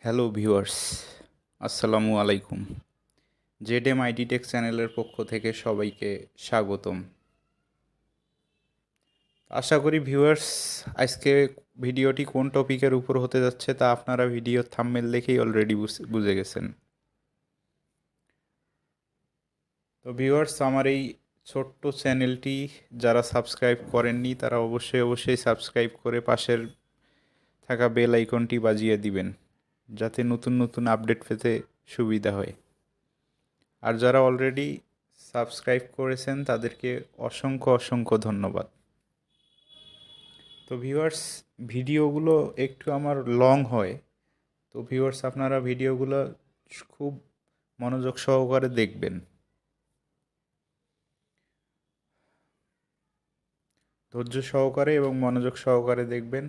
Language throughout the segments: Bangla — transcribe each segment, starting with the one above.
হ্যালো ভিউয়ার্স, আসসালামু আলাইকুম। জেডএম আইটি টেক চ্যানেলের পক্ষ থেকে সবাইকে স্বাগতম। আশা করি ভিউয়ার্স আজকে ভিডিওটি কোন টপিকের উপর হতে যাচ্ছে তা আপনারা ভিডিওর থাম্বনেল দেখেই অলরেডি বুঝে গেছেন। তো ভিউয়ার্স, আমার এই ছোট্ট চ্যানেলটি যারা সাবস্ক্রাইব করেননি তারা অবশ্যই সাবস্ক্রাইব করে পাশের থাকা বেল আইকনটি বাজিয়ে দিবেন, যাতে নতুন নতুন আপডেট পেতে সুবিধা হয়। আর যারা অলরেডি সাবস্ক্রাইব করেছেন তাদেরকে অসংখ্য ধন্যবাদ। তো ভিউয়ার্স, ভিডিওগুলো একটু আমার লং হয়, তো ভিউয়ার্স আপনারা ভিডিওগুলো খুব মনোযোগ সহকারে দেখবেন, ধৈর্য সহকারে এবং মনোযোগ সহকারে দেখবেন।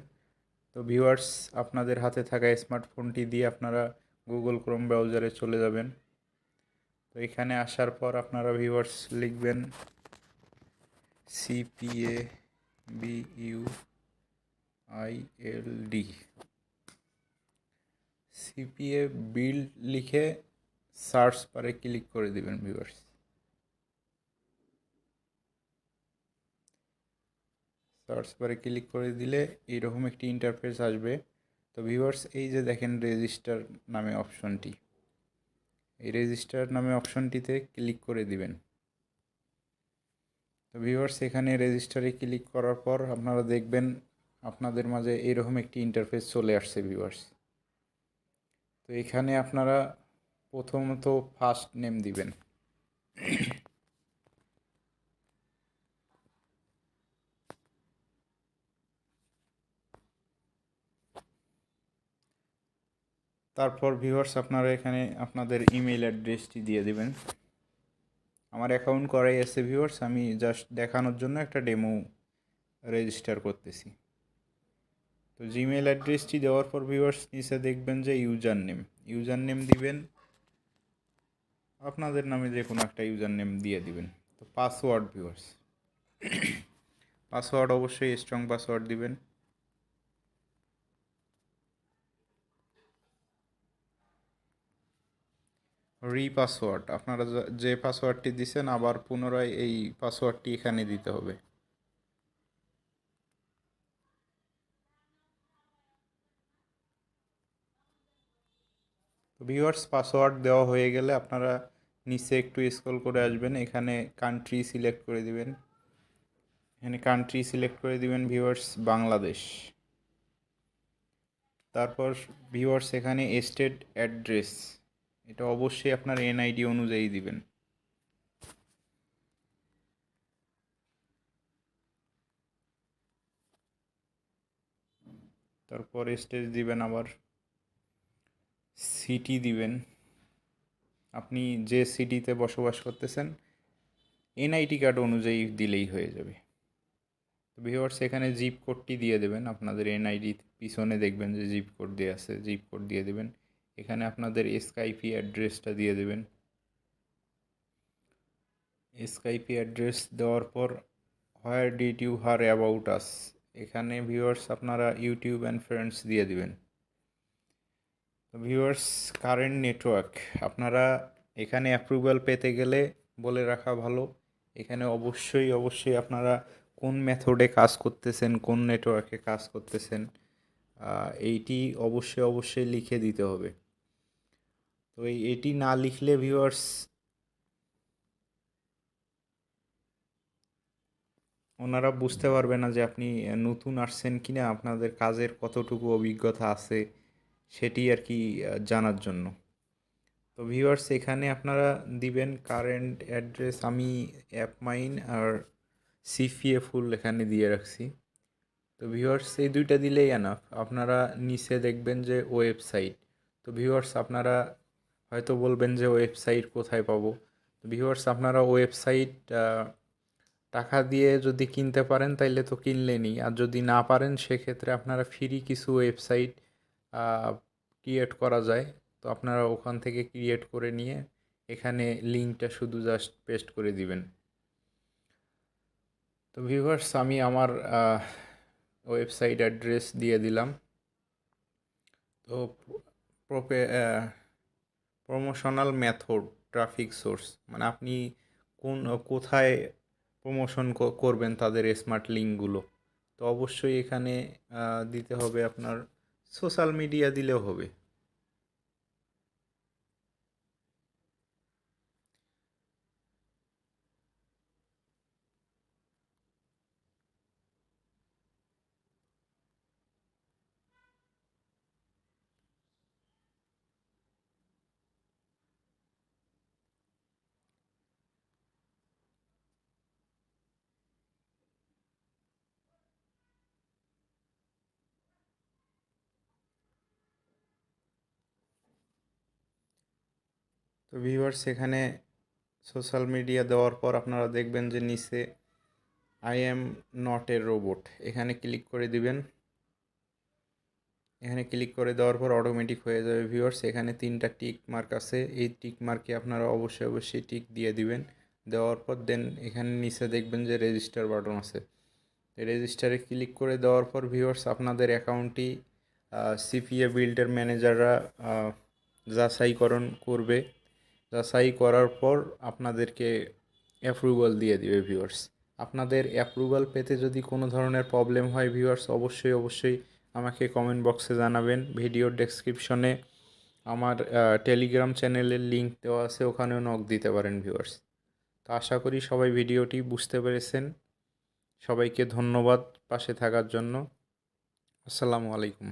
তো ভিউয়ার্স, আপনাদের হাতে থাকা স্মার্টফোনটি দিয়ে আপনারা গুগল ক্রোম ব্রাউজারে চলে যাবেন। তো এখানে আসার পর আপনারা ভিউয়ার্স লিখবেন CPABuild, সিপিএ বিল্ড লিখে সার্চ বারে ক্লিক করে দিবেন ভিউয়ার্স। সার্চ বারে ক্লিক করে দিলে এইরকম একটি ইন্টারফেস আসবে। তো ভিউয়ার্স, এই যে দেখেন রেজিস্টার নামে অপশনটি, এই রেজিস্টার নামে অপশনটিতে ক্লিক করে দিবেন। তো ভিউয়ার্স, এখানে রেজিস্টারে ক্লিক করার পর আপনারা দেখবেন আপনাদের মাঝে এইরকম একটি ইন্টারফেস চলে আসছে ভিউয়ার্স। তো এখানে আপনারা প্রথমত ফার্স্ট নেম দিবেন। তারপর ভিউয়ার্স আপনারা এখানে আপনাদের ইমেল অ্যাড্রেসটি দিয়ে দিবেন। আমার অ্যাকাউন্ট করাই আছে ভিউয়ার্স, আমি জাস্ট দেখানোর জন্য একটা ডেমো রেজিস্টার করতেছি। তো জিমেল অ্যাড্রেসটি দেওয়ার পর ভিউয়ার্স নিচে দেখবেন যে ইউজার নেম দিবেন, আপনাদের নামে যে কোনো একটা ইউজার নেম দিয়ে দিবেন। তো পাসওয়ার্ড ভিউয়ার্স, পাসওয়ার্ড অবশ্যই স্ট্রং পাসওয়ার্ড দিবেন। পাসওয়ার্ড, আপনারা যে পাসওয়ার্ডটি দিছেন আবার পুনরায় এই পাসওয়ার্ডটি এখানে দিতে হবে। তো ভিউয়ার্স, পাসওয়ার্ড দেওয়া হয়ে গেলে আপনারা নিচে একটু স্ক্রল করে আসবেন, এখানে কান্ট্রি সিলেক্ট করে দিবেন। এখানে কান্ট্রি সিলেক্ট করে দিবেন ভিউয়ার্স বাংলাদেশ। তারপর ভিউয়ার্স এখানে স্টেট অ্যাড্রেস, এটা অবশ্যই আপনার এনআইডি অনুযায়ী দিবেন। তারপর স্টেট দিবেন, আবার সিটি দিবেন, আপনি যে সিটিতে বসবাস করতেছেন এনআইডি কার্ড অনুযায়ী দিলেই হয়ে যাবে। তো ভিউয়ার্স এখানে জিপ কোডটি দিয়ে দেবেন, আপনাদের এনআইডি পিছনে দেখবেন যে জিপ কোড দিয়ে আছে, জিপ কোড দিয়ে দেবেন। এখানে আপনাদের স্কাইপি অ্যাড্রেসটা দিয়ে দেবেন। স্কাইপি অ্যাড্রেস দেওয়ার পর where did you hear about us, এখানে ভিউয়ার্স আপনারা ইউটিউব অ্যান্ড ফ্রেন্ডস দিয়ে দিবেন। তো ভিউয়ার্স, কারেন্ট নেটওয়ার্ক, আপনারা এখানে অ্যাপ্রুভাল পেতে গেলে বলে রাখা ভালো, এখানে অবশ্যই আপনারা কোন মেথডে কাজ করতেছেন, কোন নেটওয়ার্কে কাজ করতেছেন, এইটি অবশ্যই লিখে দিতে হবে। তো এটি না লিখলে ভিউয়ার্স ওনারা বুঝতে পারবে না যে আপনি নতুন আসছেন কিনা, আপনাদের কাজের কতটুকু অভিজ্ঞতা আছে সেটি আর কি জানার জন্য। তো ভিউয়ার্স এখানে আপনারা দিবেন কারেন্ট অ্যাড্রেস, আমি অ্যাপ মাইন আর সিপিএ ফুল এখানে দিয়ে রাখছি। তো ভিউয়ার্স এই দুইটা দিলেই এনাফ। আপনারা নিচে দেখবেন যে ওয়েবসাইট, তো ভিউয়ার্স আপনারা হয়তো বলবেন যে ওয়েবসাইট কোথায় পাবো। তো ভিউয়ার্স আপনারা ওয়েবসাইট টাকা দিয়ে যদি কিনতে পারেন তাইলে তো কিনলেনই, আর যদি না পারেন সেক্ষেত্রে আপনারা ফ্রি কিছু ওয়েবসাইট ক্রিয়েট করা যায়। তো আপনারা ওখান থেকে ক্রিয়েট করে নিয়ে এখানে লিঙ্কটা শুধু জাস্ট পেস্ট করে দিবেন। তো ভিউয়ার্স আমি আমার ওয়েবসাইট অ্যাড্রেস দিয়ে দিলাম। তো প্রমোশনাল মেথড, ট্রাফিক সোর্স, মানে আপনি কোথায় প্রমোশন করবেন তাদের স্মার্ট লিঙ্কগুলো। তো অবশ্যই এখানে দিতে হবে আপনার সোশ্যাল মিডিয়া দিলেও হবে। তো ভিউয়ার্স, এখানে সোশ্যাল মিডিয়া দেওয়ার পর আপনারা দেখবেন যে নিচে I am not a robot, এখানে ক্লিক করে দিবেন। এখানে ক্লিক করে দেওয়ার পর অটোমেটিক হয়ে যাবে ভিউয়ার্স। এখানে 3টা টিক মার্ক আছে, এই টিক মার্কে আপনারা অবশ্যই টিক দিয়ে দিবেন। দেওয়ার পর দেন এখানে নিচে দেখবেন যে রেজিস্টার বাটন আছে, রেজিস্টারে ক্লিক করে দেওয়ার পর ভিউয়ার্স আপনাদের অ্যাকাউন্টটি সিপিএ বিল্ডের ম্যানেজাররা যাচাইকরণ করবে। যাচাই করার পর আপনাদেরকে অ্যাপ্রুভাল দিয়ে দিবে ভিউয়ার্স। আপনাদের অ্যাপ্রুভাল পেতে যদি কোনো ধরনের প্রবলেম হয় ভিউয়ার্স, অবশ্যই আমাকে কমেন্ট বক্সে জানাবেন। ভিডিওর ডেসক্রিপশনে আমার টেলিগ্রাম চ্যানেলের লিঙ্ক দেওয়া আছে, ওখানেও নক দিতে পারেন ভিউয়ার্স। তো আশা করি সবাই ভিডিওটি বুঝতে পেরেছেন। সবাইকে ধন্যবাদ পাশে থাকার জন্য। আসসালামু আলাইকুম।